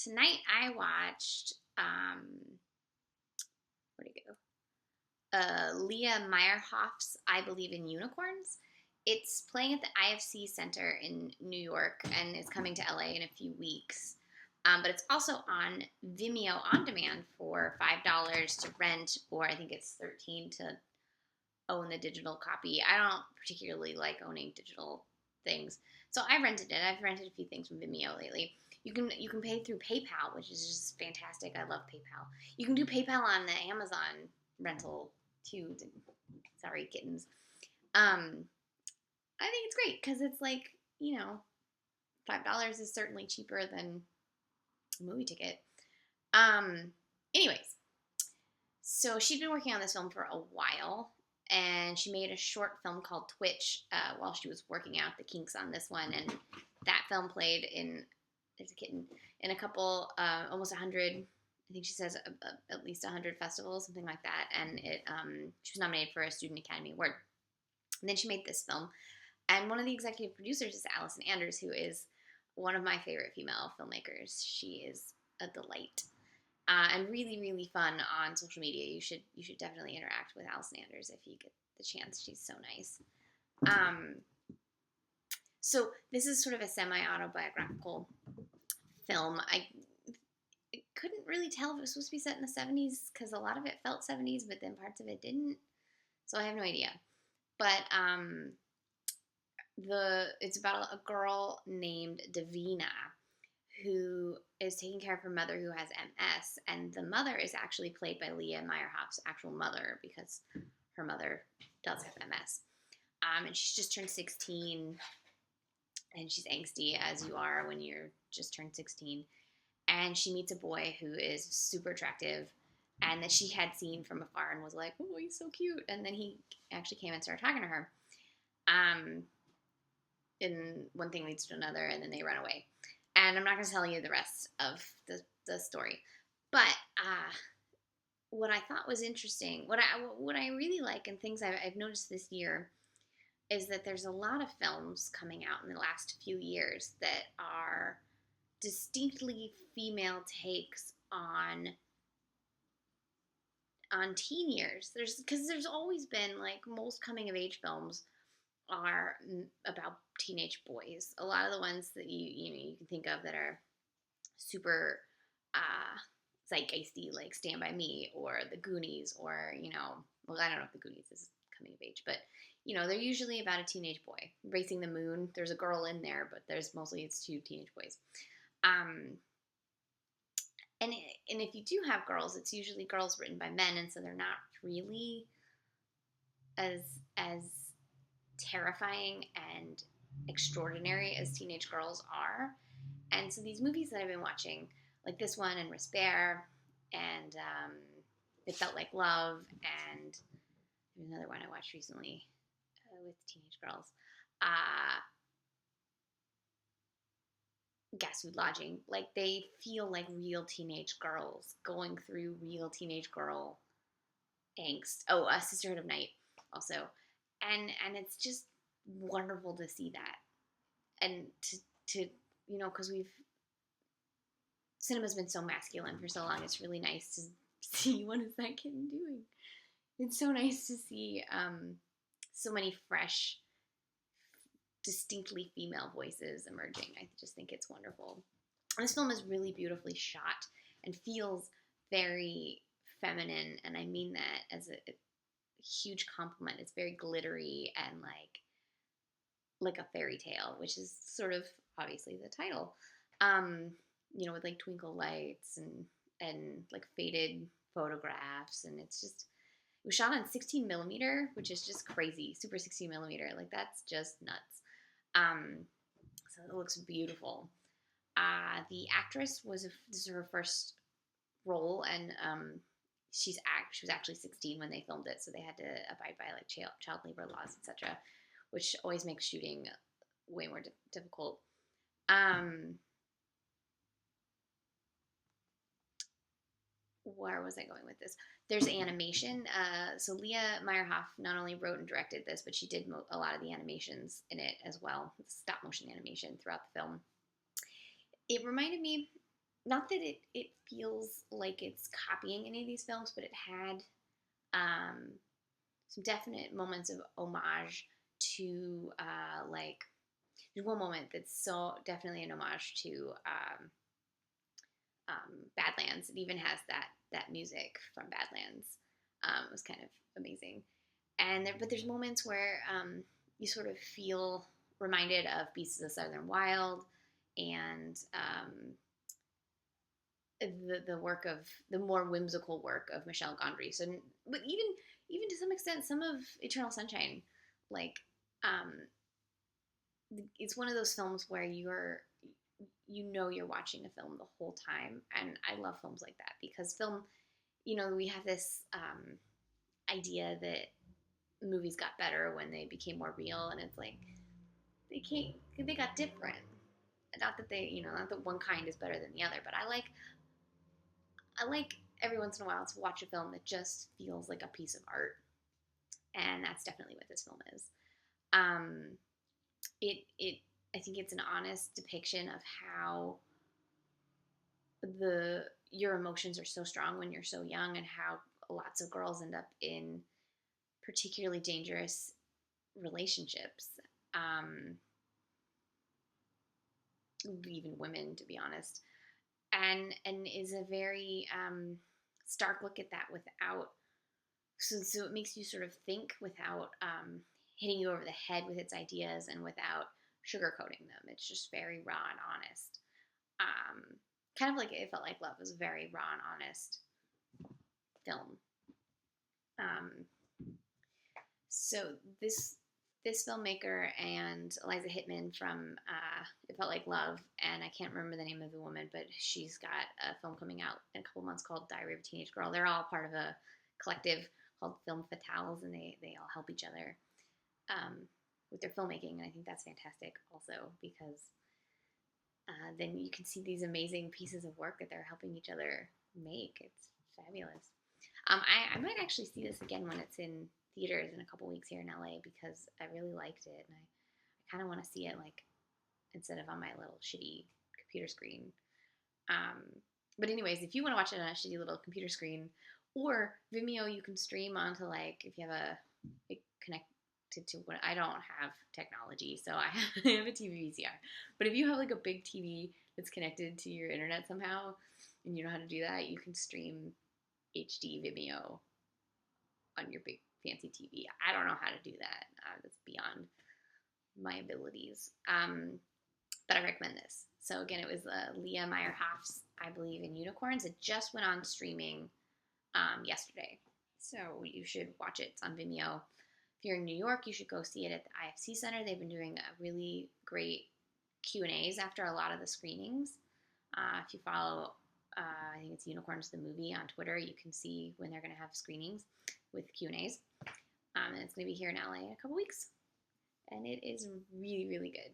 Tonight I watched, where'd it go? Leah Meyerhoff's I Believe in Unicorns. It's playing at the IFC Center in New York and is coming to LA in a few weeks. But it's also on Vimeo on demand for $5 to rent, or I think it's $13 to own the digital copy. I don't particularly like owning digital things, so I rented it. I've rented a few things from Vimeo lately. You can pay through PayPal, which is just fantastic. I love PayPal. You can do PayPal on the Amazon rental too. Sorry, kittens. I think it's great because it's like, $5 is certainly cheaper than a movie ticket. Anyways, so she'd been working on this film for a while, and she made a short film called Twitch while she was working out the kinks on this one, and that film played as a kitten in a couple, almost 100, I think she says at least 100 festivals, something like that, and she was nominated for a Student Academy Award. And then she made this film, and one of the executive producers is Allison Anders, who is one of my favorite female filmmakers. She is a delight. And really, really fun on social media. You should definitely interact with Allison Anders if you get the chance. She's so nice. So this is sort of a semi-autobiographical film. I couldn't really tell if it was supposed to be set in the 70s because a lot of it felt 70s, but then parts of it didn't. So I have no idea. But it's about a girl named Davina who is taking care of her mother who has MS, and the mother is actually played by Leah Meyerhoff's actual mother because her mother does have MS. And she's just turned 16, and she's angsty, as you are when you're just turned 16. And she meets a boy who is super attractive and that she had seen from afar and was like, oh, he's so cute. And then he actually came and started talking to her. And one thing leads to another, and then they run away. And I'm not going to tell you the rest of the story. But what I thought was interesting, what I really like, and things I've noticed this year, is that there's a lot of films coming out in the last few years that are distinctly female takes on teen years. Because there's always been, like, most coming of age films are about teenage boys. A lot of the ones that you can think of that are super zeitgeisty, like Stand By Me or The Goonies, or well, I don't know if The Goonies is coming of age, but they're usually about a teenage boy racing the moon. There's a girl in there, but it's two teenage boys. And if you do have girls, it's usually girls written by men, and so they're not really as terrifying and extraordinary as teenage girls are. And so these movies that I've been watching, like this one and Respire, and It Felt Like Love, and there's another one I watched recently with teenage girls, Gas Food Lodging. Like, they feel like real teenage girls going through real teenage girl angst. Oh, Sisterhood of Night also. And it's just wonderful to see that. And to because cinema's been so masculine for so long, it's really nice to see what is that kitten doing. It's so nice to see so many fresh, distinctly female voices emerging. I just think it's wonderful. And this film is really beautifully shot and feels very feminine, and I mean that as a huge compliment. It's very glittery and like a fairy tale, which is sort of obviously the title. With like twinkle lights and like faded photographs, and it was shot on 16 millimeter, which is just crazy. Super 16 millimeter, like that's just nuts. So it looks beautiful. The actress this is her first role, and she was actually 16 when they filmed it, so they had to abide by like child labor laws, etc., which always makes shooting way more difficult. Where was I going with this? There's animation. So Leah Meyerhoff not only wrote and directed this, but she did a lot of the animations in it as well, stop motion animation throughout the film. It reminded me not that it feels like it's copying any of these films, but it had some definite moments of homage to like there's one moment that's so definitely an homage to Badlands. It even has that music from Badlands. It was kind of amazing. And but there's moments where you sort of feel reminded of Beasts of the Southern Wild and the work of the more whimsical work of Michel Gondry. So, but even to some extent, some of Eternal Sunshine, like um, it's one of those films where you're watching a film the whole time, and I love films like that because film, we have this idea that movies got better when they became more real, and it's like they got different. Not that not that one kind is better than the other, but I like every once in a while to watch a film that just feels like a piece of art, and that's definitely what this film is. Um, it I think it's an honest depiction of how your emotions are so strong when you're so young, and how lots of girls end up in particularly dangerous relationships. Um, Even women, to be honest, and is a very stark look at that without. So it makes you sort of think without hitting you over the head with its ideas and without sugarcoating them. It's just very raw and honest. Um, Kind of like It Felt Like Love was a very raw and honest film. Um, so this filmmaker and Eliza Hittman from It Felt Like Love, and I can't remember the name of the woman, but she's got a film coming out in a couple months called Diary of a Teenage Girl. They're all part of a collective called Film Fatales, and they all help each other with their filmmaking, and I think that's fantastic also because then you can see these amazing pieces of work that they're helping each other make. It's fabulous. I might actually see this again when it's in theaters in a couple weeks here in LA because I really liked it, and I kind of want to see it like instead of on my little shitty computer screen. Um, but anyways, if you want to watch it on a shitty little computer screen or Vimeo, you can stream onto like if you have a connected to what I don't have technology, so I have a TV VCR. But if you have like a big TV that's connected to your internet somehow, and you know how to do that, you can stream HD Vimeo on your big fancy TV. I don't know how to do that. That's beyond my abilities. But I recommend this. So again, it was Leah Meyerhoff's, I believe, in Unicorns. It just went on streaming yesterday. So you should watch it. It's on Vimeo. If you're in New York, you should go see it at the IFC Center. They've been doing a really great Q&As after a lot of the screenings. If you follow, I think it's Unicorns the Movie on Twitter, you can see when they're going to have screenings with Q&As. And it's going to be here in LA in a couple weeks. And it is really, really good.